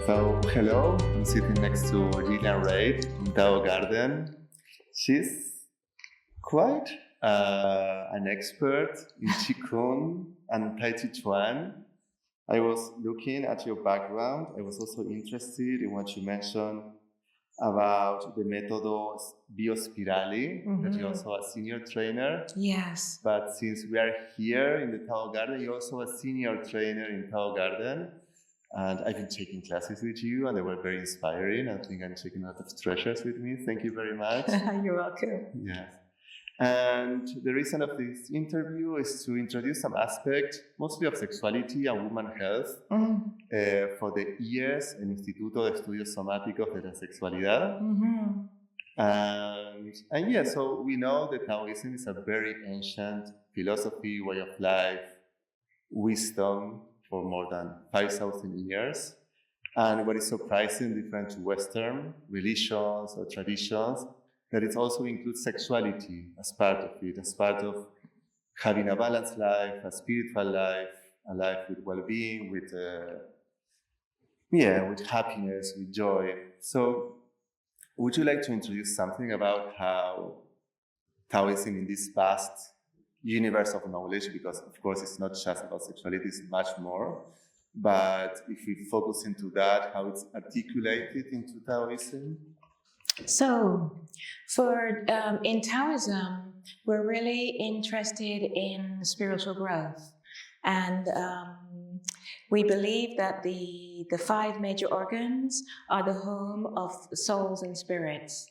So, hello, I'm sitting next to Gillian Reid in Tao Garden. She's quite an expert in Qigong and Taijiquan. I was looking at your background. I was also interested in what you mentioned about the Método Biospirali, that you're also a senior trainer. Yes. But since we are here in the Tao Garden, you're also a senior trainer in Tao Garden. And I've been taking classes with you, and they were very inspiring. I think I'm taking a lot of treasures with me. Thank you very much. You're welcome. Yes. And the reason of this interview is to introduce some aspects, mostly of sexuality and woman health, for the iess, el Instituto de Estudios Somáticos de la Sexualidad. And yeah, so we know that Taoism is a very ancient philosophy, way of life, wisdom, for more than 5,000 years. And what is surprising, different to Western religions or traditions, that it also includes sexuality as part of it, as part of having a balanced life, a spiritual life, a life with well-being, with happiness, with joy. So would you like to introduce something about how Taoism in this vast universe of knowledge, because of course it's not just about sexuality, it's much more, but if we focus into that, how it's articulated into Taoism? So, in Taoism, we're really interested in spiritual growth, and we believe that the 5 major organs are the home of souls and spirits.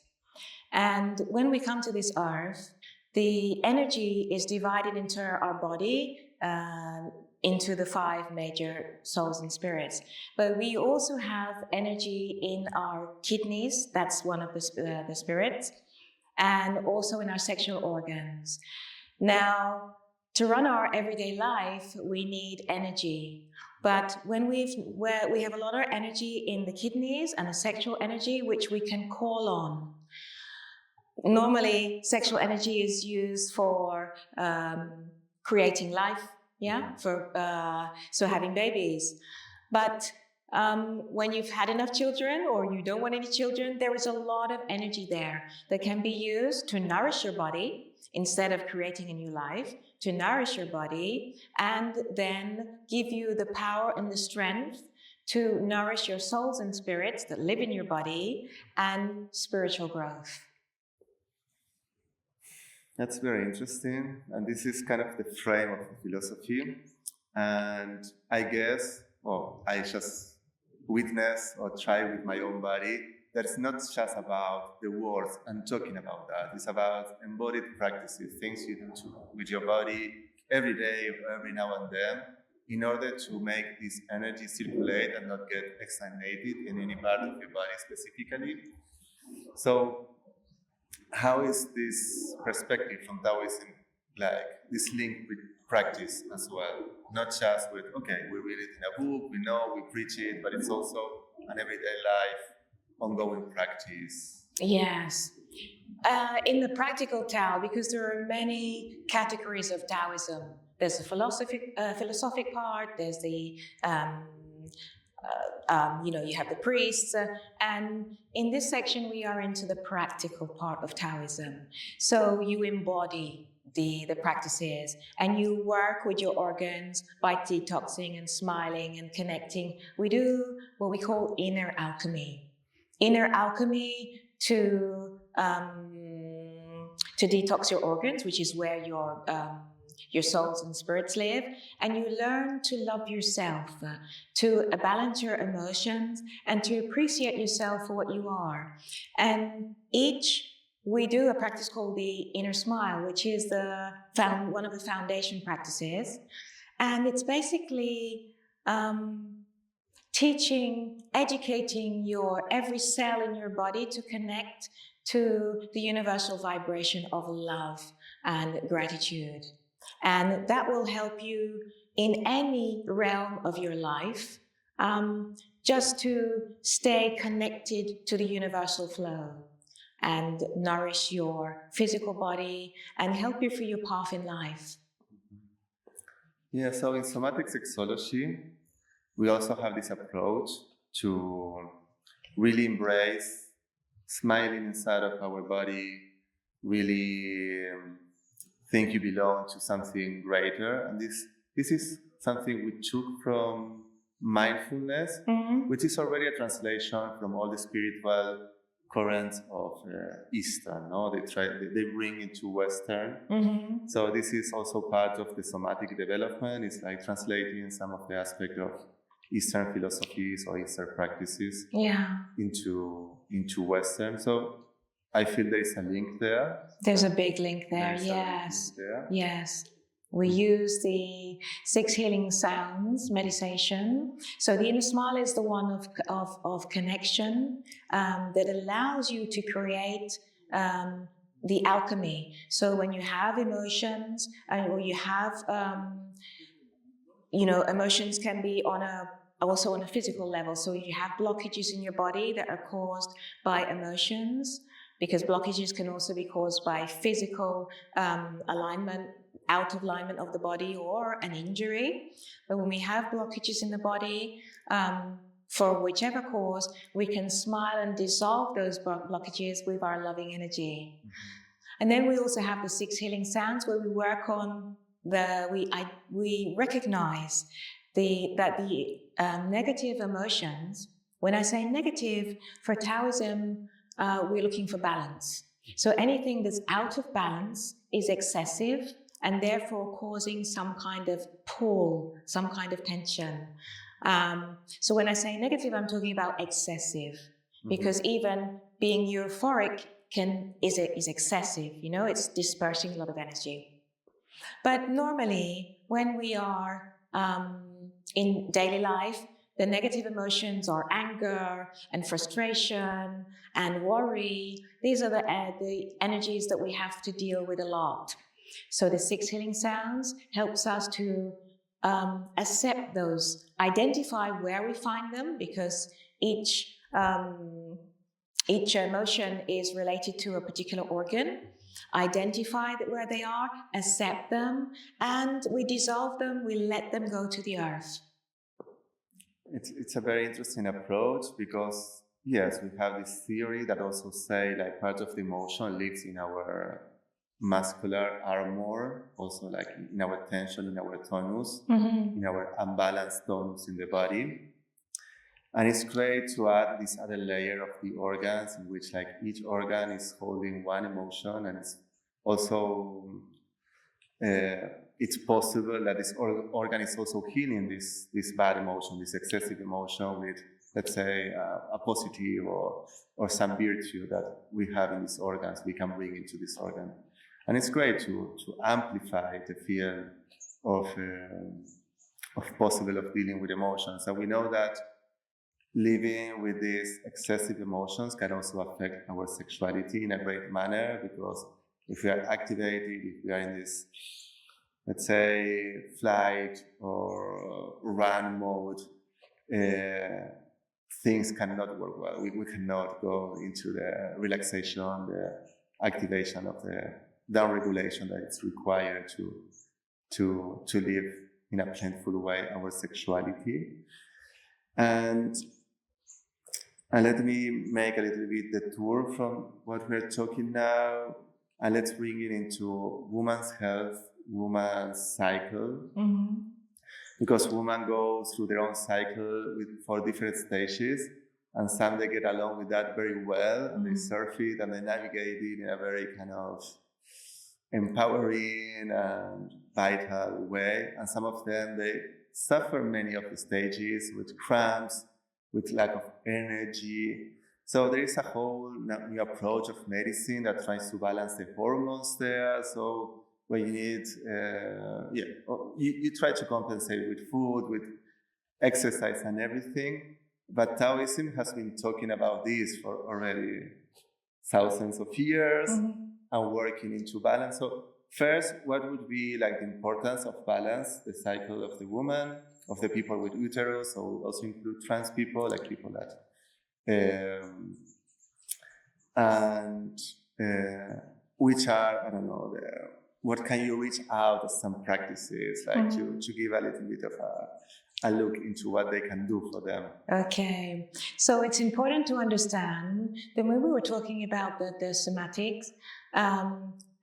And when we come to this earth, the energy is divided into our body, into the 5 major souls and spirits. But we also have energy in our kidneys, that's one of the spirits, and also in our sexual organs. Now, to run our everyday life, we need energy. But when we have a lot of energy in the kidneys and the sexual energy, which we can call on. Normally, sexual energy is used for creating life, so having babies. But when you've had enough children or you don't want any children, there is a lot of energy there that can be used to nourish your body instead of creating a new life, to nourish your body and then give you the power and the strength to nourish your souls and spirits that live in your body and spiritual growth. That's very interesting, and this is kind of the frame of the philosophy. And I guess, I just witness or try with my own body that it's not just about the words and talking about that. It's about embodied practices, things you do with your body every day, every now and then, in order to make this energy circulate and not get stagnated in any part of your body specifically. So, how is this perspective from Taoism, like this link with practice as well? Not just with, we read it in a book, we know, we preach it, but it's also an everyday life, ongoing practice. Yes. In the practical Tao, because there are many categories of Taoism. There's the philosophic part, there's the you have the priests, and in this section we are into the practical part of Taoism. So you embody the practices and you work with your organs by detoxing and smiling and connecting. We do what we call inner alchemy. Inner alchemy to detox your organs, which is where your souls and spirits live, and you learn to love yourself, to balance your emotions, and to appreciate yourself for what you are. And we do a practice called the inner smile, which is one of the foundation practices. And it's basically educating your every cell in your body to connect to the universal vibration of love and gratitude. And that will help you in any realm of your life, just to stay connected to the universal flow and nourish your physical body and help you for your path in life. Yeah, so in somatic sexology, we also have this approach to really embrace smiling inside of our body, really think you belong to something greater. And this is something we took from mindfulness, which is already a translation from all the spiritual currents of Eastern. No, they bring into Western. So this is also part of the somatic development. It's like translating some of the aspect of Eastern philosophies or Eastern practices into Western. So I feel there is a link there. There's a big link there. Yes. Yes. We use the 6 healing sounds meditation. So the inner smile is the one of connection that allows you to create the alchemy. So when you have emotions, or you have, emotions can be also on a physical level. So if you have blockages in your body that are caused by emotions, because blockages can also be caused by physical out of alignment of the body or an injury. But when we have blockages in the body, for whichever cause, we can smile and dissolve those blockages with our loving energy. And then we also have the 6 healing sounds, where we work on we recognize that the negative emotions. When I say negative, for Taoism, we're looking for balance. So anything that's out of balance is excessive, and therefore causing some kind of pull, some kind of tension. So when I say negative, I'm talking about excessive, because even being euphoric is excessive. It's dispersing a lot of energy. But normally, when we are in daily life, the negative emotions are anger and frustration and worry. These are the energies that we have to deal with a lot. So the 6 healing sounds helps us to accept those, identify where we find them, because each emotion is related to a particular organ. Identify where they are, accept them, and we dissolve them, we let them go to the earth. It's a very interesting approach, because yes, we have this theory that also say like part of the emotion lives in our muscular armor, also like in our tension, in our tonus, in our unbalanced tonus in the body. And it's great to add this other layer of the organs, in which like each organ is holding one emotion, and it's also it's possible that this organ is also healing this bad emotion, this excessive emotion, with, let's say, a positive or some virtue that we have in these organs, we can bring into this organ. And it's great to amplify the field of possible of dealing with emotions. And we know that living with these excessive emotions can also affect our sexuality in a great manner, because if we are activated, if we are in this, let's say, flight or run mode, things cannot work well. We cannot go into the relaxation, the activation of the down-regulation that is required to live in a playful way our sexuality. And let me make a little bit the tour from what we're talking now, and let's bring it into women's health, women's cycle. Because women go through their own cycle for different stages, and some they get along with that very well, and they surf it and they navigate it in a very kind of empowering and vital way. And some of them, they suffer many of the stages with cramps, with lack of energy. So there is a whole new approach of medicine that tries to balance the hormones there. So when you need, you try to compensate with food, with exercise and everything. But Taoism has been talking about this for already thousands of years and working into balance. So first, what would be like the importance of balance, the cycle of the woman, of the people with uterus, so we also include trans people, like people that, which are, I don't know, what can you reach out of some practices, like to give a little bit of a look into what they can do for them. Okay, so it's important to understand that when we were talking about the somatics,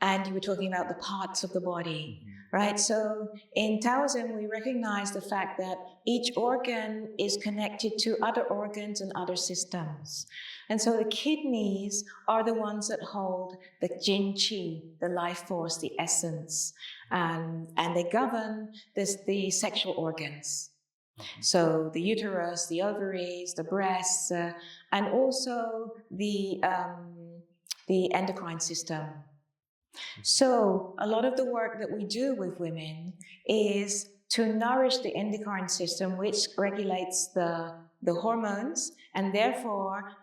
and you were talking about the parts of the body, right? So in Taoism, we recognize the fact that each organ is connected to other organs and other systems. And so the kidneys are the ones that hold the jin qi, the life force, the essence, and they govern the sexual organs. So the uterus, the ovaries, the breasts, and also the endocrine system. So a lot of the work that we do with women is to nourish the endocrine system, which regulates the hormones, and therefore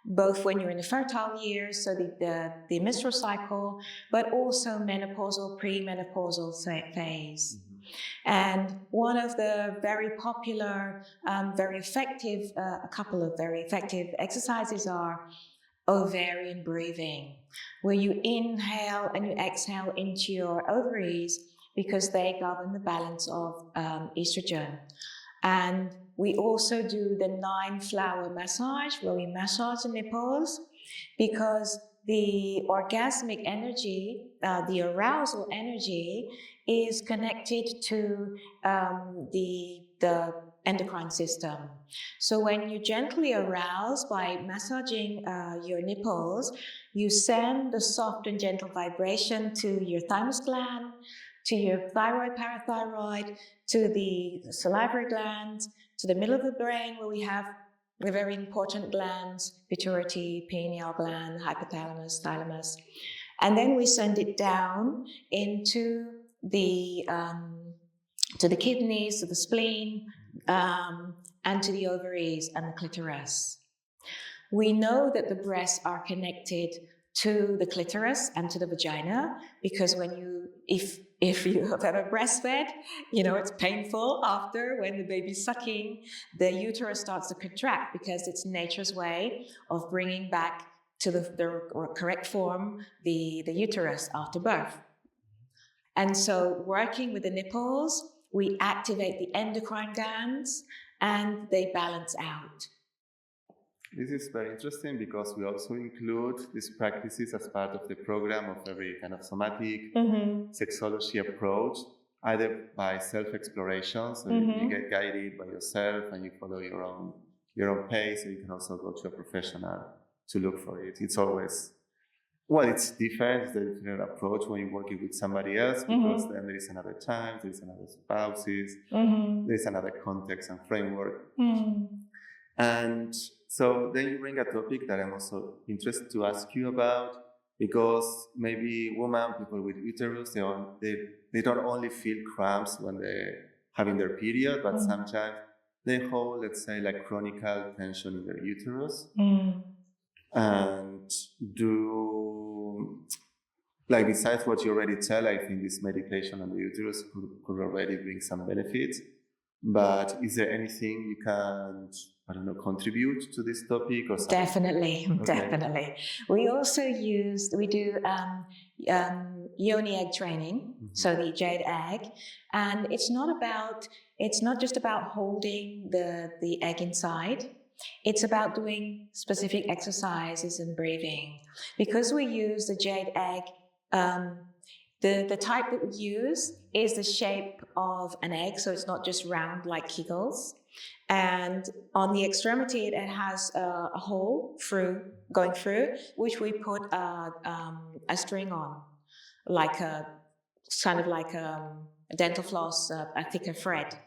both when you're in the fertile years, so the menstrual cycle, but also menopausal, premenopausal phase. And one of the very popular, very effective, a couple of very effective exercises are ovarian breathing, where you inhale and you exhale into your ovaries because they govern the balance of estrogen. And we also do the 9-flower massage, where we massage the nipples, because the orgasmic energy, the arousal energy, is connected to the endocrine system. So when you gently arouse by massaging your nipples, you send the soft and gentle vibration to your thymus gland, to your thyroid, parathyroid, to the salivary glands, to the middle of the brain where we have the very important glands, pituitary, pineal gland, hypothalamus, thalamus. And then we send it down into the to the kidneys, to the spleen, and to the ovaries and the clitoris. We know that the breasts are connected to the clitoris and to the vagina, because when if you have ever breastfed, you know it's painful after when the baby's sucking, the uterus starts to contract because it's nature's way of bringing back to the correct form the uterus after birth. And so working with the nipples, we activate the endocrine glands and they balance out. This is very interesting because we also include these practices as part of the program of every kind of somatic sexology approach, either by self-exploration, so you get guided by yourself and you follow your own pace, or you can also go to a professional to look for it. It's always, well, it's different, it's a different approach when you're working with somebody else, because then there is another time, there is another spouses, there is another context and framework. And so then you bring a topic that I'm also interested to ask you about, because maybe women, people with uterus, they don't only feel cramps when they're having their period, but sometimes they hold, let's say, like chronic tension in their uterus. And like besides what you already tell, I think this meditation on the uterus could already bring some benefits. But is there anything you can, I don't know, contribute to this topic or something? Definitely. We also we do yoni egg training, so the jade egg, and it's not just about holding the egg inside. It's about doing specific exercises and breathing. Because we use the jade egg, the type that we use is the shape of an egg, so it's not just round like Kegels. And on the extremity, it has a hole going through, which we put a string on, like a dental floss, a thicker thread.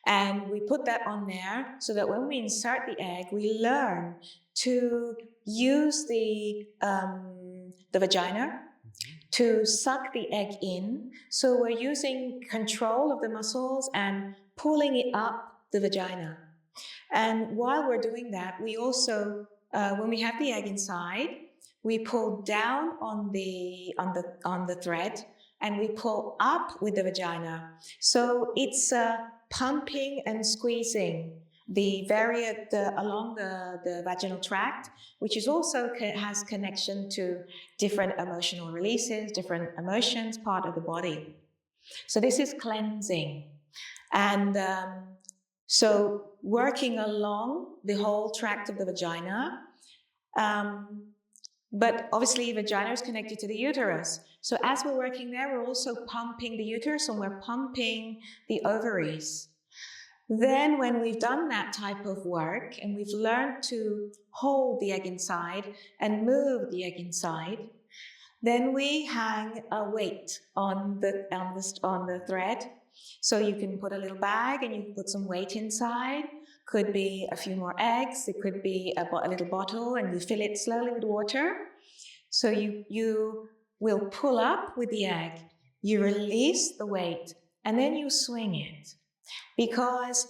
And we put that on there so that when we insert the egg, we learn to use the vagina to suck the egg in. So we're using control of the muscles and pulling it up the vagina. And while we're doing that, we also, when we have the egg inside, we pull down on the thread and we pull up with the vagina. So it's pumping and squeezing along the vaginal tract, which is also has connection to different emotional releases, different emotions, part of the body. So this is cleansing. And so working along the whole tract of the vagina, but obviously vagina is connected to the uterus. So as we're working there, we're also pumping the uterus and we're pumping the ovaries. Then when we've done that type of work and we've learned to hold the egg inside and move the egg inside, then we hang a weight on the thread. So you can put a little bag and you can put some weight inside. Could be a few more eggs. It could be a little bottle, and you fill it slowly with water. So you will pull up with the egg. You release the weight, and then you swing it. Because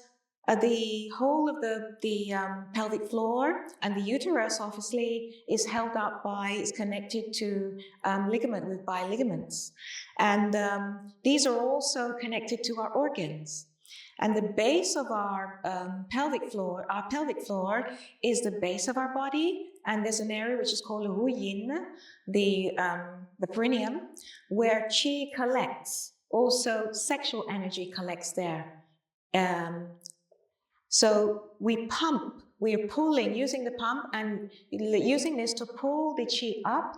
the whole of the pelvic floor and the uterus obviously is held up is connected to by ligaments. And these are also connected to our organs. And the base of our pelvic floor is the base of our body. And there's an area which is called the perineum, where qi collects. Also, sexual energy collects there. So we are pulling, using the pump and using this to pull the qi up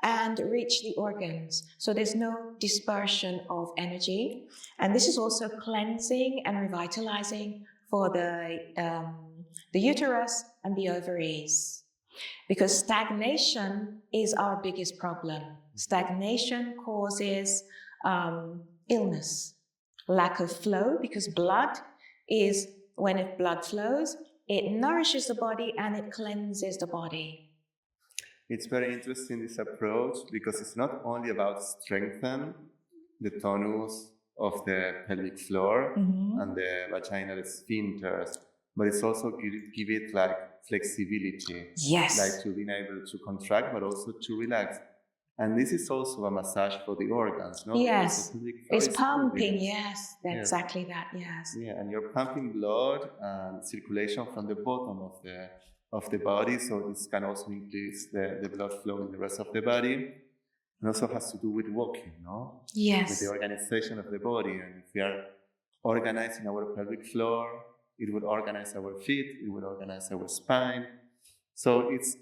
and reach the organs. So there's no dispersion of energy. And this is also cleansing and revitalizing for the uterus and the ovaries. Because stagnation is our biggest problem. Stagnation causes illness, lack of flow, because blood is, when blood flows, it nourishes the body and it cleanses the body. It's very interesting, this approach, because it's not only about strengthening the tonus of the pelvic floor and the vaginal sphincters, but it's also give it like flexibility. Yes. Like to being able to contract, but also to relax. And this is also a massage for the organs, no? Yes, it's pumping, yes, exactly that, yes. Yeah, and you're pumping blood and circulation from the bottom of the body, so this can also increase the blood flow in the rest of the body. And also has to do with walking, no? Yes. With the organization of the body. And if we are organizing our pelvic floor, it would organize our feet, it would organize our spine. So it's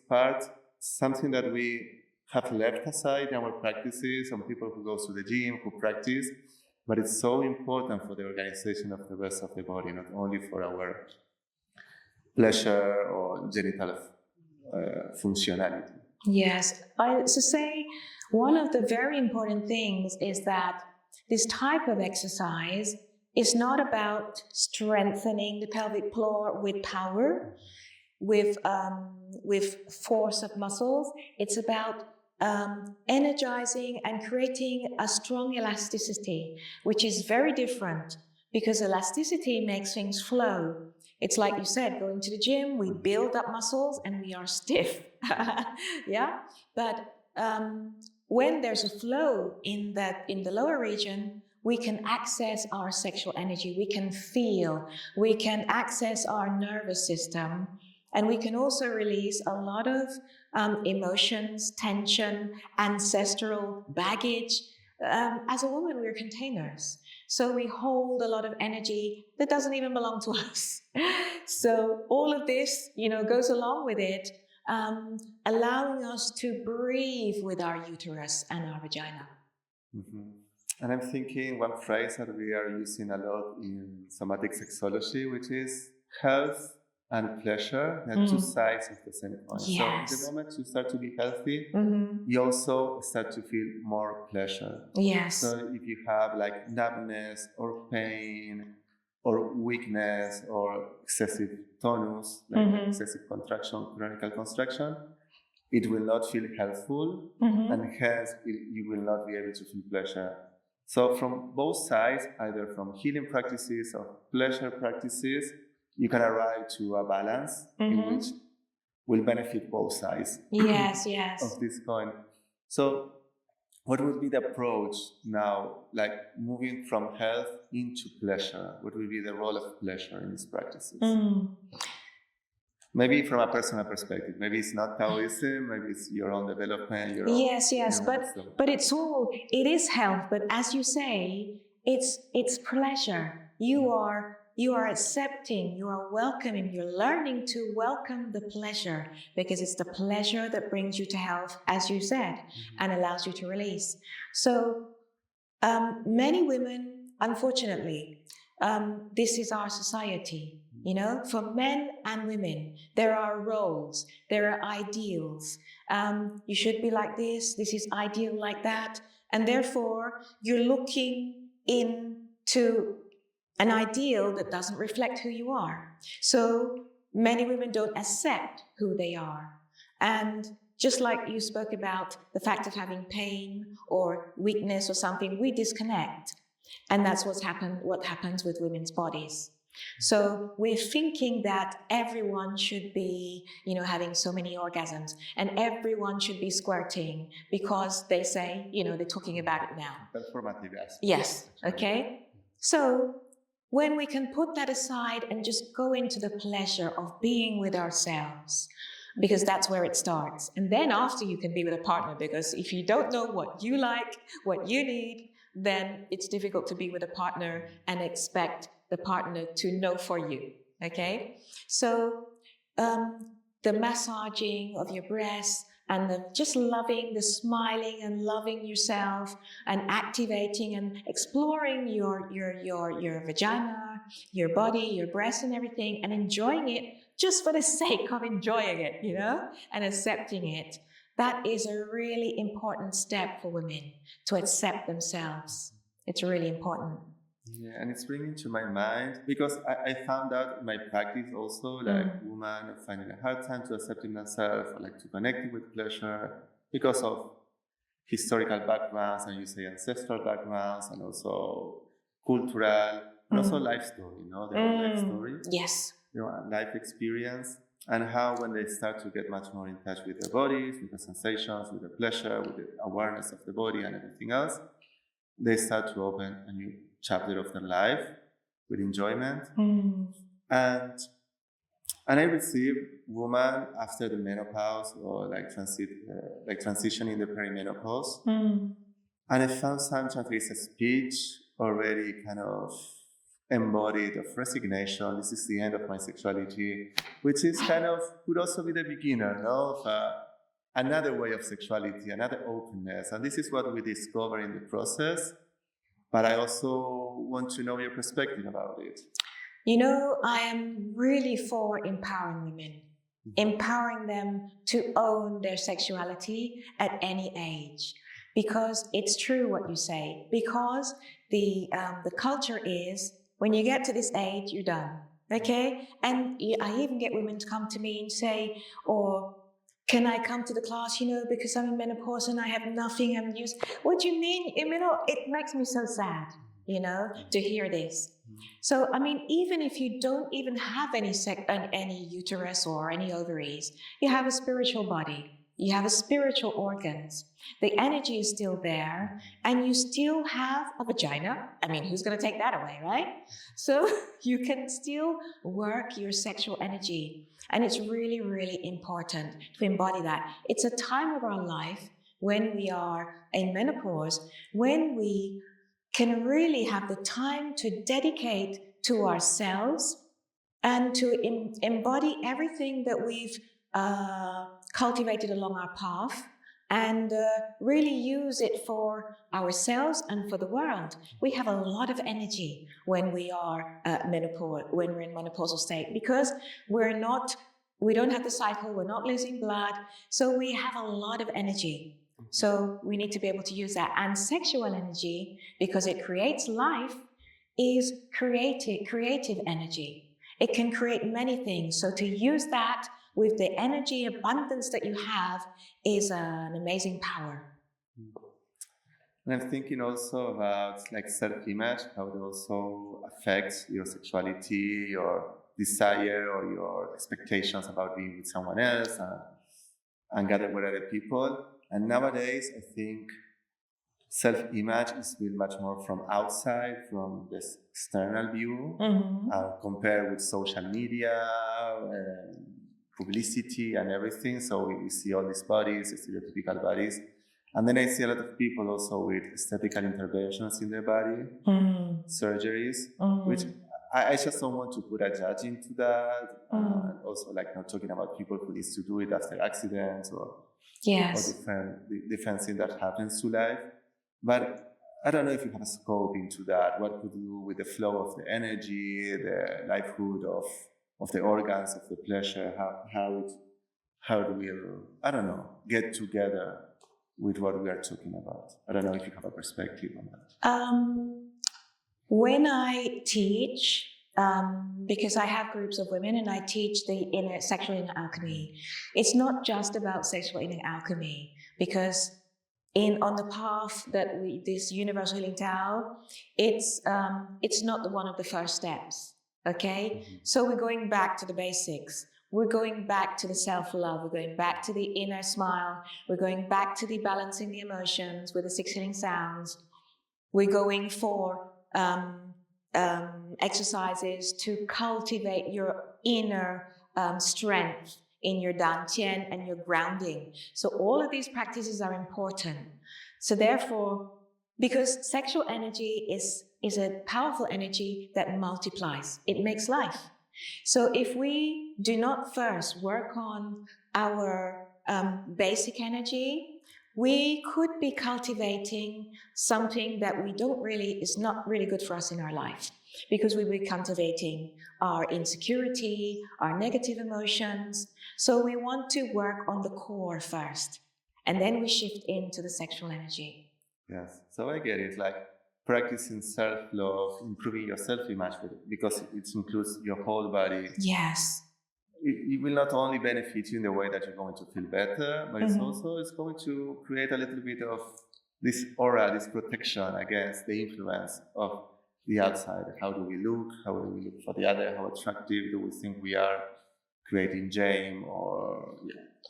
something that we have left aside in our practices, some people who go to the gym, who practice, but it's so important for the organization of the rest of the body, not only for our pleasure or genital functionality. Yes, I to say one of the very important things is that this type of exercise is not about strengthening the pelvic floor with power, with force of muscles. It's about energizing and creating a strong elasticity, which is very different, because elasticity makes things flow. It's like you said, going to the gym, we build up muscles and we are stiff. Yeah, but when there's a flow in the lower region, we can access our sexual energy, we can feel, we can access our nervous system, and we can also release a lot of emotions, tension, ancestral baggage. As a woman, we're containers. So we hold a lot of energy that doesn't even belong to us. So all of this, goes along with it, allowing us to breathe with our uterus and our vagina. Mm-hmm. And I'm thinking one phrase that we are using a lot in somatic sexology, which is health and pleasure. They're two sides of the same coin. Yes. So the moment you start to be healthy, you also start to feel more pleasure. Yes. So if you have like numbness or pain or weakness or excessive tonus, like excessive contraction, chronic contraction, it will not feel healthful, and hence you will not be able to feel pleasure. So from both sides, either from healing practices or pleasure practices, you can arrive to a balance in which will benefit both sides. Yes, of this coin. So what would be the approach now, like moving from health into pleasure? What would be the role of pleasure in these practices? Maybe from a personal perspective. Maybe it's not Taoism, maybe it's your own development. Yes, but it is health. But as you say, it's pleasure. you are accepting, you are welcoming, you're learning to welcome the pleasure, because it's the pleasure that brings you to health, as you said, and allows you to release. So many women, unfortunately, this is our society, you know, for men and women, there are roles, there are ideals. You should be like this is ideal like that. And therefore, you're looking into an ideal that doesn't reflect who you are. So many women don't accept who they are. And just like you spoke about the fact of having pain or weakness or something, we disconnect. And that's what happens with women's bodies. So we're thinking that everyone should be, you know, having so many orgasms, and everyone should be squirting because they say, you know, they're talking about it now. Performative, yes. Yes, okay. So when we can put that aside and just go into the pleasure of being with ourselves, because that's where it starts. And then after you can be with a partner, because if you don't know what you like, what you need, then it's difficult to be with a partner and expect the partner to know for you, okay? So the massaging of your breasts and the just loving, the smiling and loving yourself and activating and exploring your vagina, your body, your breasts and everything, and enjoying it just for the sake of enjoying it, you know, and accepting it. That is a really important step for women, to accept themselves. It's really important. Yeah, and it's bringing to my mind, because I found out in my practice also, like women are finding a hard time to accepting themselves, or like to connecting with pleasure, because of historical backgrounds, and you say ancestral backgrounds, and also cultural, and also life story, you know, their own life story. Yes. You know, life experience, and how when they start to get much more in touch with their bodies, with the sensations, with the pleasure, with the awareness of the body and everything else, they start to open a new chapter of their life with enjoyment. And I receive women after the menopause, or like transitioning the perimenopause. And I found sometimes there is a speech already kind of embodied of resignation. This is the end of my sexuality, which is kind of could also be the beginner, no, of another way of sexuality, another openness. And this is what we discover in the process. But I also want to know your perspective about it. You know, I am really for empowering women, empowering them to own their sexuality at any age. Because it's true what you say, because the culture is, when you get to this age, you're done, okay? And I even get women to come to me and say, or can I come to the class, you know, because I'm in menopause and I have nothing, I'm used. What do you mean? You know, it makes me so sad, you know, to hear this. So, I mean, even if you don't even have any uterus or any ovaries, you have a spiritual body, you have a spiritual organs. The energy is still there, and you still have a vagina. I mean, who's going to take that away, right? So you can still work your sexual energy. And it's really, really important to embody that. It's a time of our life when we are in menopause, when we can really have the time to dedicate to ourselves and to embody everything that we've cultivated along our path, and really use it for ourselves and for the world. We have a lot of energy when we are when we're in menopausal state, because we don't have the cycle, we're not losing blood, so we have a lot of energy. So we need to be able to use that. And sexual energy, because it creates life, is creative energy. It can create many things. So to use that with the energy abundance that you have is an amazing power. And I'm thinking also about like self-image, how it also affects your sexuality, your desire, or your expectations about being with someone else and gathering with other people. And nowadays, I think self-image is built much more from outside, from this external view, compared with social media, publicity and everything. So we see all these bodies, stereotypical bodies. And then I see a lot of people also with aesthetical interventions in their body, surgeries, which I just don't want to put a judge into that. And also like not talking about people who needs to do it after accidents or different things that happens to life. But I don't know if you have a scope into that. What could you do with the flow of the energy, the livelihood of the organs, of the pleasure, how do we, I don't know, get together with what we are talking about? I don't know if you have a perspective on that. When I teach, because I have groups of women and I teach the sexual inner alchemy, it's not just about sexual inner alchemy, because on the path that this universal healing Tao, it's not one of the first steps, okay? So we're going back to the basics. We're going back to the self-love. We're going back to the inner smile. We're going back to the balancing the emotions with the 6 healing sounds. We're going for exercises to cultivate your inner strength in your dantian and your grounding. So all of these practices are important. So therefore, because sexual energy is a powerful energy that multiplies, it makes life. So if we do not first work on our basic energy, we could be cultivating something that is not really good for us in our life, because we will be cultivating our insecurity, our negative emotions. So we want to work on the core first, and then we shift into the sexual energy. Yes, so I get it, like practicing self-love, improving your self-image, because it includes your whole body. Yes. It will not only benefit you in the way that you're going to feel better, but it's going to create a little bit of this aura, this protection against the influence of the outside. How do we look? How do we look for the other? How attractive do we think we are? Creating shame or...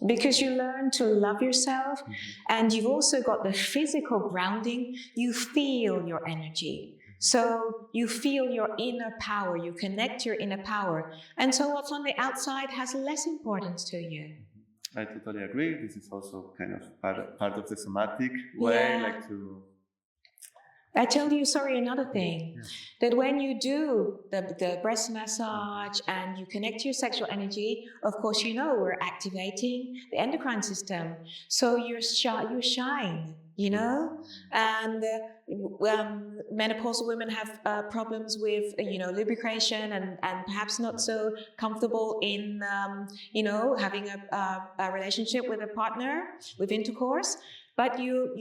Because you learn to love yourself, and you've also got the physical grounding. You feel your energy. So you feel your inner power, you connect your inner power. And so what's on the outside has less importance to you. I totally agree. This is also kind of part of the somatic way, like to... I tell you, another thing, that when you do the breast massage and you connect to your sexual energy, of course, we're activating the endocrine system. So you shine, and menopausal women have problems with, lubrication and perhaps not so comfortable in, having a relationship with a partner, with intercourse. But you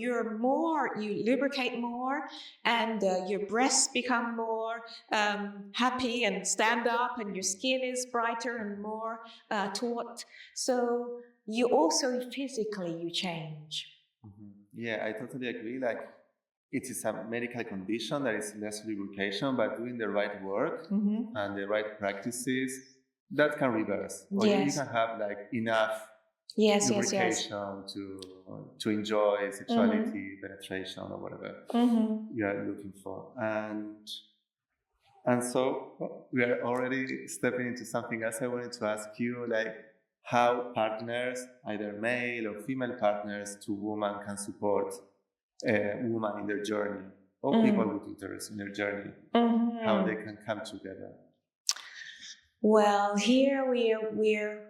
lubricate more, and your breasts become more happy and stand up, and your skin is brighter and more taut. So you also physically, you change. Yeah, I totally agree. Like, it is a medical condition, there is less lubrication, but doing the right work and the right practices, that can reverse. Or you can have like enough lubrication to enjoy sexuality, penetration, or whatever you are looking for. And so we are already stepping into something else. I wanted to ask you, like, how partners, either male or female partners to women, can support a woman in their journey, or people with interest in their journey, how they can come together. Well, here we're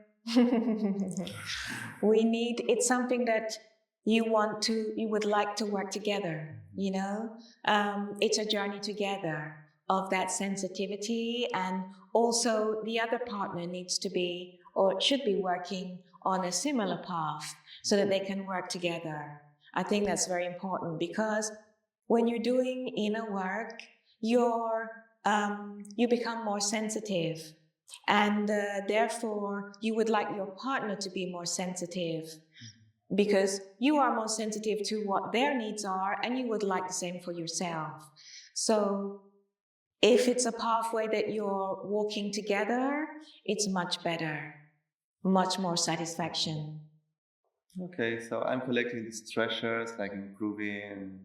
we need, it's something that you would like to work together, it's a journey together of that sensitivity, and also the other partner needs to be, or should be, working on a similar path so that they can work together. I think that's very important, because when you're doing inner work, you become more sensitive. And therefore, you would like your partner to be more sensitive, because you are more sensitive to what their needs are, and you would like the same for yourself. So if it's a pathway that you're walking together, it's much better, much more satisfaction. Okay, so I'm collecting these treasures, like improving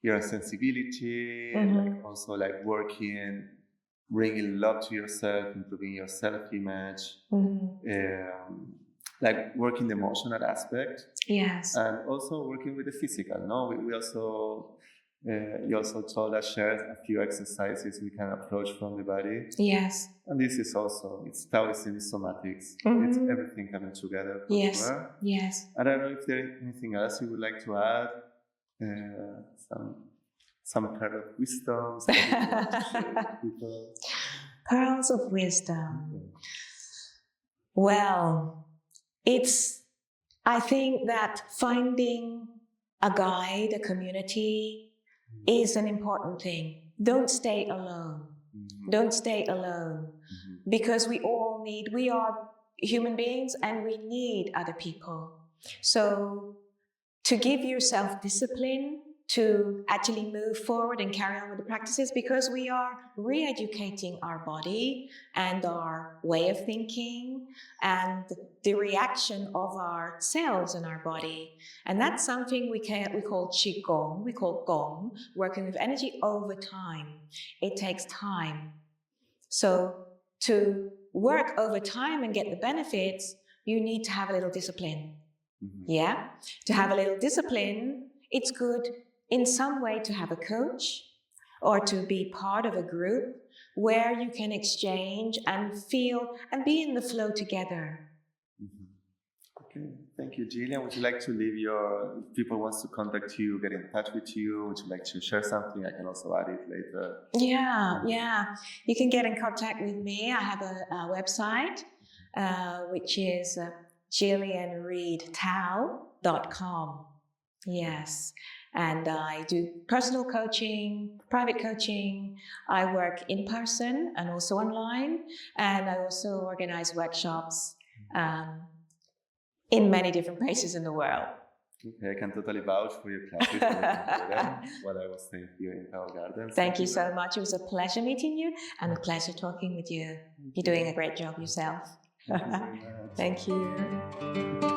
your sensibility, like also like working, bringing love to yourself, improving your self-image, like working the emotional aspect. Yes. And also working with the physical. No, we also you also told us share a few exercises we can approach from the body. Yes. And this is also, it's Taoism, it's somatics. It's everything coming together. Yes. Yes. I don't know if there is anything else you would like to add. Some kind of wisdom. Pearls of wisdom. Well, I think that finding a guide, a community, is an important thing. Don't stay alone. Don't stay alone. Because we are human beings and we need other people. So to give yourself discipline to actually move forward and carry on with the practices, because we are re-educating our body and our way of thinking and the reaction of our cells in our body. And that's something we call Qigong, we call Gong, working with energy over time. It takes time. So to work over time and get the benefits, you need to have a little discipline. Yeah? To have a little discipline, it's good in some way to have a coach or to be part of a group where you can exchange and feel and be in the flow together. Okay, thank you, Gillian. Would you like to leave if people want to contact you, get in touch with you? Would you like to share something? I can also add it later. Yeah. You can get in contact with me. I have a website, which is GillianReidTao.com. Yes. And I do personal coaching, private coaching. I work in person and also online. And I also organize workshops in many different places in the world. Okay, I can totally vouch for your classes while I was staying here in Tao Gardens. Thank you so much. It was a pleasure meeting you and a pleasure talking with you. You're doing a great job yourself. Thank you very much. Thank you.